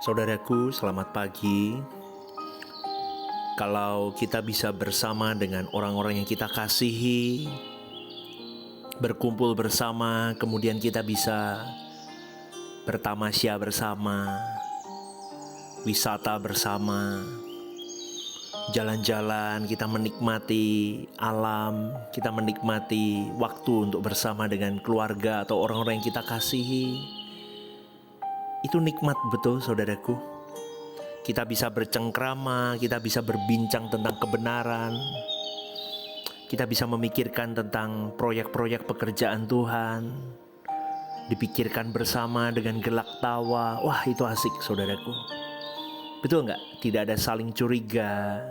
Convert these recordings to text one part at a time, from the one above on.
Saudaraku, selamat pagi. Kalau kita bisa bersama dengan orang-orang yang kita kasihi, berkumpul bersama, kemudian kita bisa bertamasya bersama, wisata bersama, jalan-jalan, kita menikmati alam, kita menikmati waktu untuk bersama dengan keluarga atau orang-orang yang kita kasihi. Itu nikmat betul, saudaraku. Kita bisa bercengkrama, kita bisa berbincang tentang kebenaran, kita bisa memikirkan tentang proyek-proyek pekerjaan Tuhan, dipikirkan bersama dengan gelak tawa. Wah, itu asik, saudaraku. Betul nggak? Tidak ada saling curiga,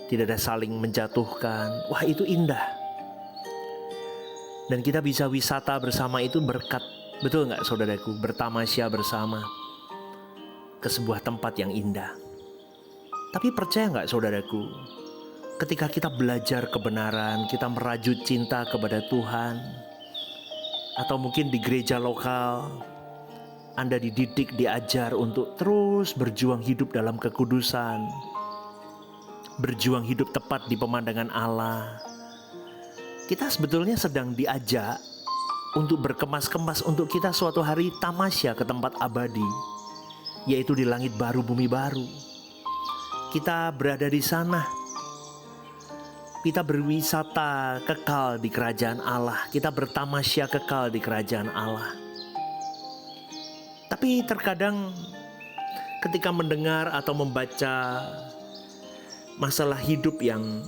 tidak ada saling menjatuhkan. Wah, itu indah. Dan kita bisa wisata bersama, itu berkat. Betul nggak, saudaraku? Bertamasya bersama ke sebuah tempat yang indah. Tapi percaya nggak, saudaraku, ketika kita belajar kebenaran, kita merajut cinta kepada Tuhan, atau mungkin di gereja lokal Anda dididik, diajar untuk terus berjuang hidup dalam kekudusan, berjuang hidup tepat di pemandangan Allah, kita sebetulnya sedang diajak untuk berkemas-kemas, untuk kita suatu hari tamasya ke tempat abadi, yaitu di langit baru, bumi baru. Kita berada di sana, kita berwisata kekal di kerajaan Allah, kita bertamasya kekal di kerajaan Allah. Tapi terkadang ketika mendengar atau membaca masalah hidup yang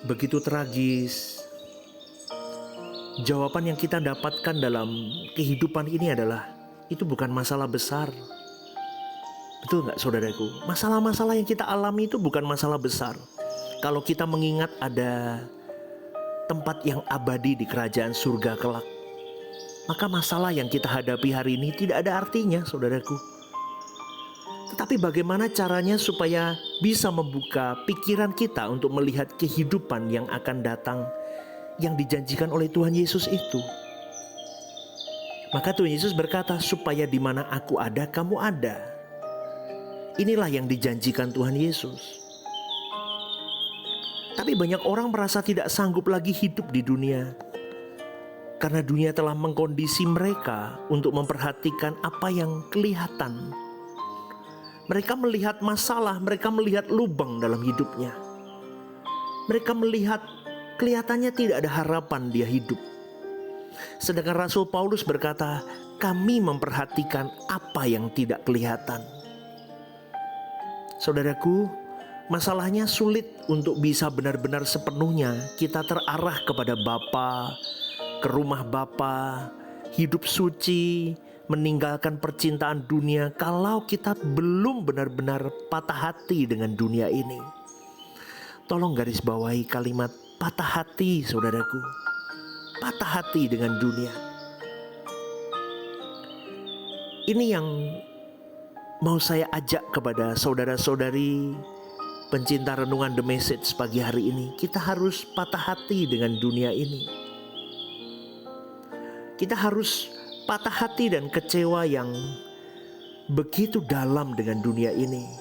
begitu tragis, jawaban yang kita dapatkan dalam kehidupan ini adalah, itu bukan masalah besar. Betul nggak, saudaraku? Masalah-masalah yang kita alami itu bukan masalah besar. Kalau kita mengingat ada tempat yang abadi di kerajaan surga kelak, maka masalah yang kita hadapi hari ini tidak ada artinya, saudaraku. Tetapi bagaimana caranya supaya bisa membuka pikiran kita untuk melihat kehidupan yang akan datang, yang dijanjikan oleh Tuhan Yesus itu. Maka Tuhan Yesus berkata, supaya di mana aku ada, kamu ada. Inilah yang dijanjikan Tuhan Yesus. Tapi banyak orang merasa tidak sanggup lagi hidup di dunia, karena dunia telah mengkondisi mereka untuk memperhatikan apa yang kelihatan. Mereka melihat masalah, mereka melihat lubang dalam hidupnya. Mereka melihat kelihatannya tidak ada harapan dia hidup. Sedangkan Rasul Paulus berkata, kami memperhatikan apa yang tidak kelihatan. Saudaraku, masalahnya sulit untuk bisa benar-benar sepenuhnya kita terarah kepada Bapa, ke rumah Bapa, hidup suci, meninggalkan percintaan dunia, kalau kita belum benar-benar patah hati dengan dunia ini. Tolong garis bawahi kalimat patah hati, saudaraku. Patah hati dengan dunia. Ini yang mau saya ajak kepada saudara-saudari pencinta renungan The Message pagi hari ini. Kita harus patah hati dengan dunia ini. Kita harus patah hati dan kecewa yang begitu dalam dengan dunia ini.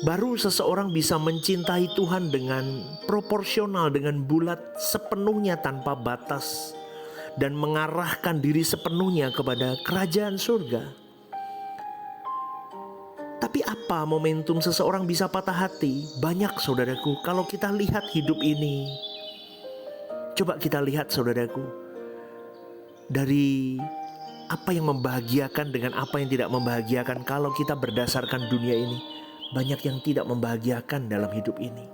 Baru seseorang bisa mencintai Tuhan dengan proporsional, dengan bulat, sepenuhnya tanpa batas, dan mengarahkan diri sepenuhnya kepada kerajaan surga. Tapi apa momentum seseorang bisa patah hati? Banyak, saudaraku. Kalau kita lihat hidup ini, coba kita lihat, saudaraku, dari apa yang membahagiakan dengan apa yang tidak membahagiakan. Kalau kita berdasarkan dunia ini, banyak yang tidak membahagiakan dalam hidup ini.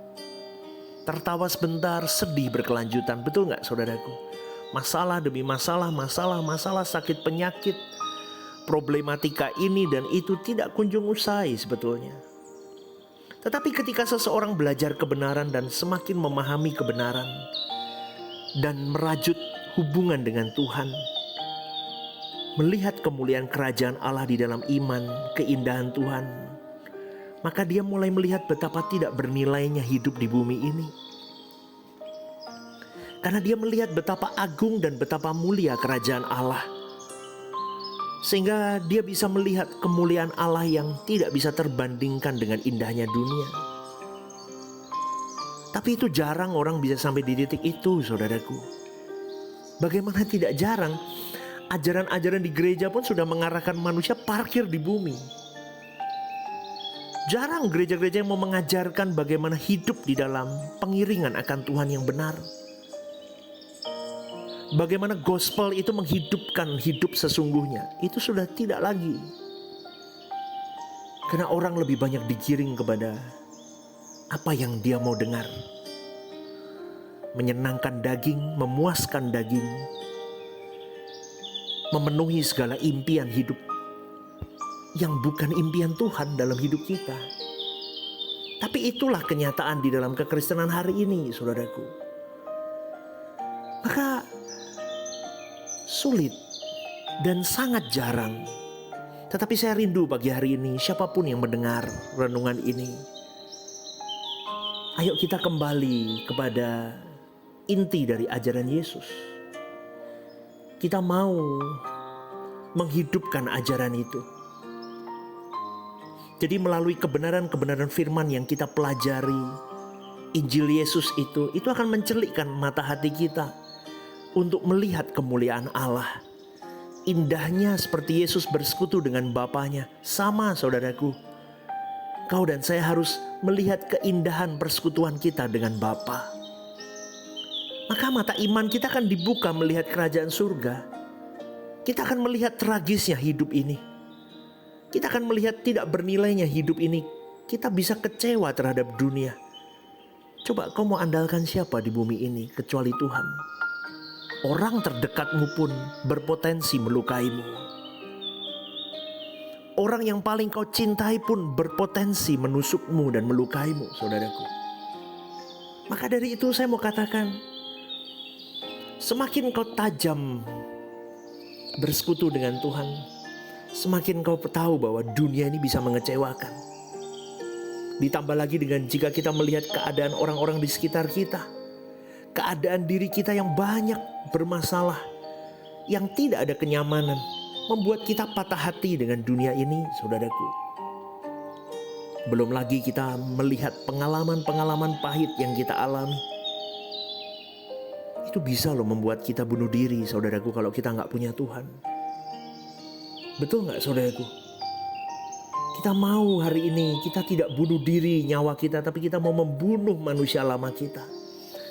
Tertawa sebentar, sedih berkelanjutan. Betul nggak, saudaraku? Masalah demi masalah, masalah sakit penyakit, problematika ini dan itu tidak kunjung usai sebetulnya. Tetapi ketika seseorang belajar kebenaran dan semakin memahami kebenaran dan merajut hubungan dengan Tuhan, melihat kemuliaan kerajaan Allah di dalam iman, keindahan Tuhan, maka dia mulai melihat betapa tidak bernilainya hidup di bumi ini. Karena dia melihat betapa agung dan betapa mulia kerajaan Allah. sehingga dia bisa melihat kemuliaan Allah yang tidak bisa terbandingkan dengan indahnya dunia. Tapi itu jarang orang bisa sampai di titik itu, saudaraku. Bagaimana tidak jarang, ajaran-ajaran di gereja pun sudah mengarahkan manusia parkir di bumi. Jarang gereja-gereja yang mau mengajarkan bagaimana hidup di dalam pengiringan akan Tuhan yang benar. Bagaimana gospel itu menghidupkan hidup sesungguhnya, itu sudah tidak lagi. Karena orang lebih banyak digiring kepada apa yang dia mau dengar. Menyenangkan daging, memuaskan daging, memenuhi segala impian hidup yang bukan impian Tuhan dalam hidup kita. Tapi itulah kenyataan di dalam kekristenan hari ini, saudaraku. Maka sulit dan sangat jarang. Tetapi saya rindu pagi hari ini, siapapun yang mendengar renungan ini, ayo kita kembali kepada inti dari ajaran Yesus. Kita mau menghidupkan ajaran itu. Jadi melalui kebenaran-kebenaran firman yang kita pelajari, Injil Yesus itu akan mencelikkan mata hati kita untuk melihat kemuliaan Allah. Indahnya seperti Yesus bersekutu dengan Bapanya. Sama, saudaraku. Kau dan saya harus melihat keindahan persekutuan kita dengan Bapa. Maka mata iman kita akan dibuka melihat kerajaan surga. Kita akan melihat tragisnya hidup ini. Kita akan melihat tidak bernilainya hidup ini. Kita bisa kecewa terhadap dunia. Coba kau mau andalkan siapa di bumi ini kecuali Tuhan? Orang terdekatmu pun berpotensi melukaimu. Orang yang paling kau cintai pun berpotensi menusukmu dan melukaimu, saudaraku. Maka dari itu saya mau katakan, semakin kau tajam bersekutu dengan Tuhan, semakin kau tahu bahwa dunia ini bisa mengecewakan. Ditambah lagi dengan jika kita melihat keadaan orang-orang di sekitar kita, keadaan diri kita yang banyak bermasalah, yang tidak ada kenyamanan, membuat kita patah hati dengan dunia ini, saudaraku. Belum lagi kita melihat pengalaman-pengalaman pahit yang kita alami. Itu bisa loh membuat kita bunuh diri, saudaraku, kalau kita nggak punya Tuhan. Betul nggak, saudaraku? Kita mau hari ini kita tidak bunuh diri nyawa kita, tapi kita mau membunuh manusia lama kita.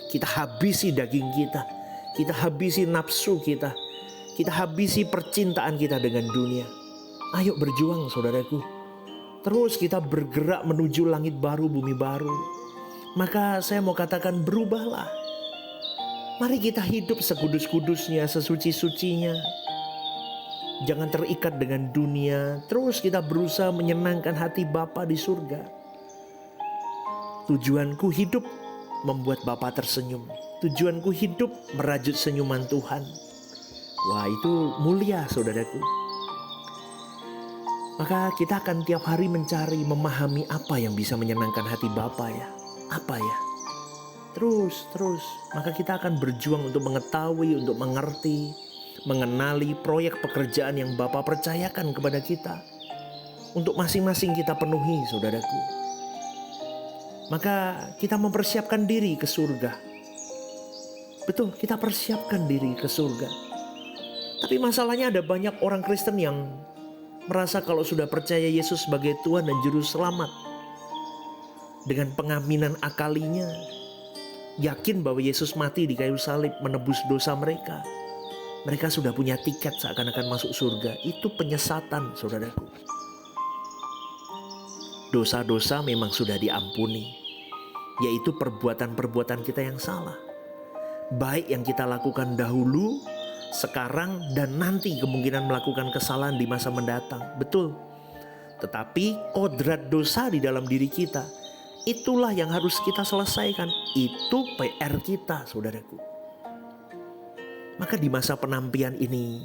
Kita habisi daging kita, kita habisi nafsu kita, kita habisi percintaan kita dengan dunia. Ayo berjuang, saudaraku. Terus kita bergerak menuju langit baru, bumi baru. Maka saya mau katakan, berubahlah. Mari kita hidup sekudus-kudusnya, sesuci-sucinya. Jangan terikat dengan dunia. Terus kita berusaha menyenangkan hati Bapa di surga. Tujuanku hidup membuat Bapa tersenyum. Tujuanku hidup merajut senyuman Tuhan. Wah, itu mulia, saudaraku. Maka kita akan tiap hari mencari, memahami apa yang bisa menyenangkan hati Bapa ya. Apa ya? Terus. Maka kita akan berjuang untuk mengetahui, untuk mengerti, mengenali proyek pekerjaan yang Bapa percayakan kepada kita. Untuk masing-masing kita penuhi, saudaraku. Maka kita mempersiapkan diri ke surga. Betul, kita persiapkan diri ke surga. Tapi masalahnya ada banyak orang Kristen yang merasa kalau sudah percaya Yesus sebagai Tuhan dan Juru Selamat, dengan pengaminan akalinya, yakin bahwa Yesus mati di kayu salib menebus dosa mereka. Mereka sudah punya tiket seakan-akan masuk surga. Itu penyesatan, saudaraku. Dosa-dosa memang sudah diampuni, yaitu perbuatan-perbuatan kita yang salah. Baik yang kita lakukan dahulu, sekarang, dan nanti kemungkinan melakukan kesalahan di masa mendatang. Betul. Tetapi kodrat dosa di dalam diri kita, itulah yang harus kita selesaikan. Itu PR kita, saudaraku. Maka di masa penampian ini,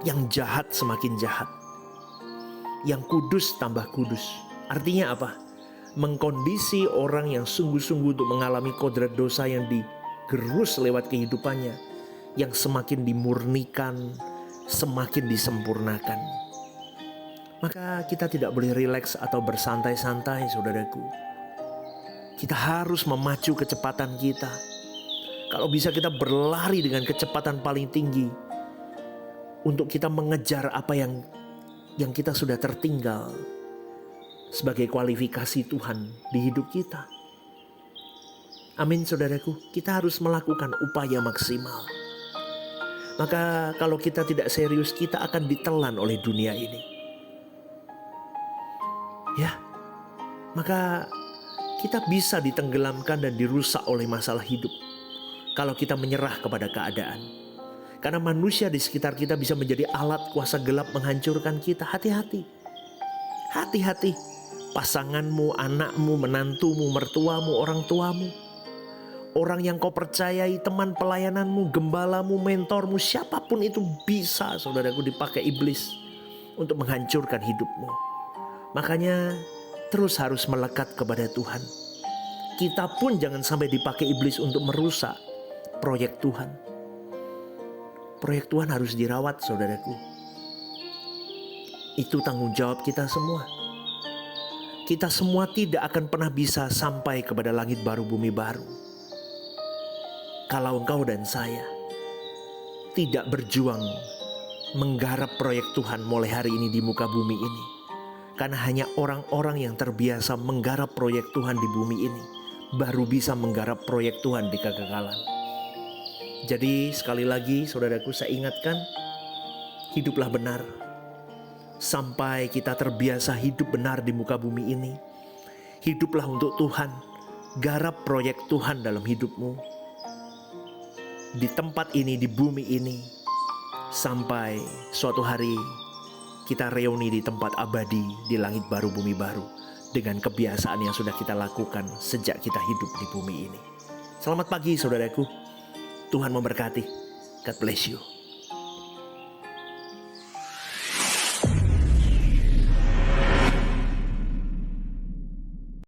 yang jahat semakin jahat, yang kudus tambah kudus. Artinya apa? Mengkondisi orang yang sungguh-sungguh untuk mengalami kodrat dosa yang digerus lewat kehidupannya, yang semakin dimurnikan, semakin disempurnakan. Maka kita tidak boleh rileks atau bersantai-santai, saudaraku. Kita harus memacu kecepatan kita. Kalau bisa kita berlari dengan kecepatan paling tinggi untuk kita mengejar apa yang kita sudah tertinggal sebagai kualifikasi Tuhan di hidup kita. Amin, saudaraku. Kita harus melakukan upaya maksimal. Maka kalau kita tidak serius, kita akan ditelan oleh dunia ini. Ya, maka kita bisa ditenggelamkan dan dirusak oleh masalah hidup kalau kita menyerah kepada keadaan. Karena manusia di sekitar kita bisa menjadi alat kuasa gelap menghancurkan kita. Hati-hati. Hati-hati. Pasanganmu, anakmu, menantumu, mertuamu, orang tuamu, orang yang kau percayai, teman pelayananmu, gembalamu, mentormu, siapapun itu bisa, saudaraku, dipakai iblis untuk menghancurkan hidupmu. Makanya terus harus melekat kepada Tuhan. Kita pun jangan sampai dipakai iblis untuk merusak proyek Tuhan. Proyek Tuhan harus dirawat, saudaraku. Itu tanggung jawab kita semua. Kita semua tidak akan pernah bisa sampai kepada langit baru, bumi baru, kalau engkau dan saya tidak berjuang menggarap proyek Tuhan mulai hari ini di muka bumi ini. Karena hanya orang-orang yang terbiasa menggarap proyek Tuhan di bumi ini baru bisa menggarap proyek Tuhan di kekekalan. Jadi sekali lagi, saudaraku, saya ingatkan, hiduplah benar. Sampai kita terbiasa hidup benar di muka bumi ini, hiduplah untuk Tuhan. Garap proyek Tuhan dalam hidupmu, di tempat ini, di bumi ini, sampai suatu hari kita reuni di tempat abadi di langit baru, bumi baru, dengan kebiasaan yang sudah kita lakukan sejak kita hidup di bumi ini. Selamat pagi, saudaraku. Tuhan memberkati. God bless you.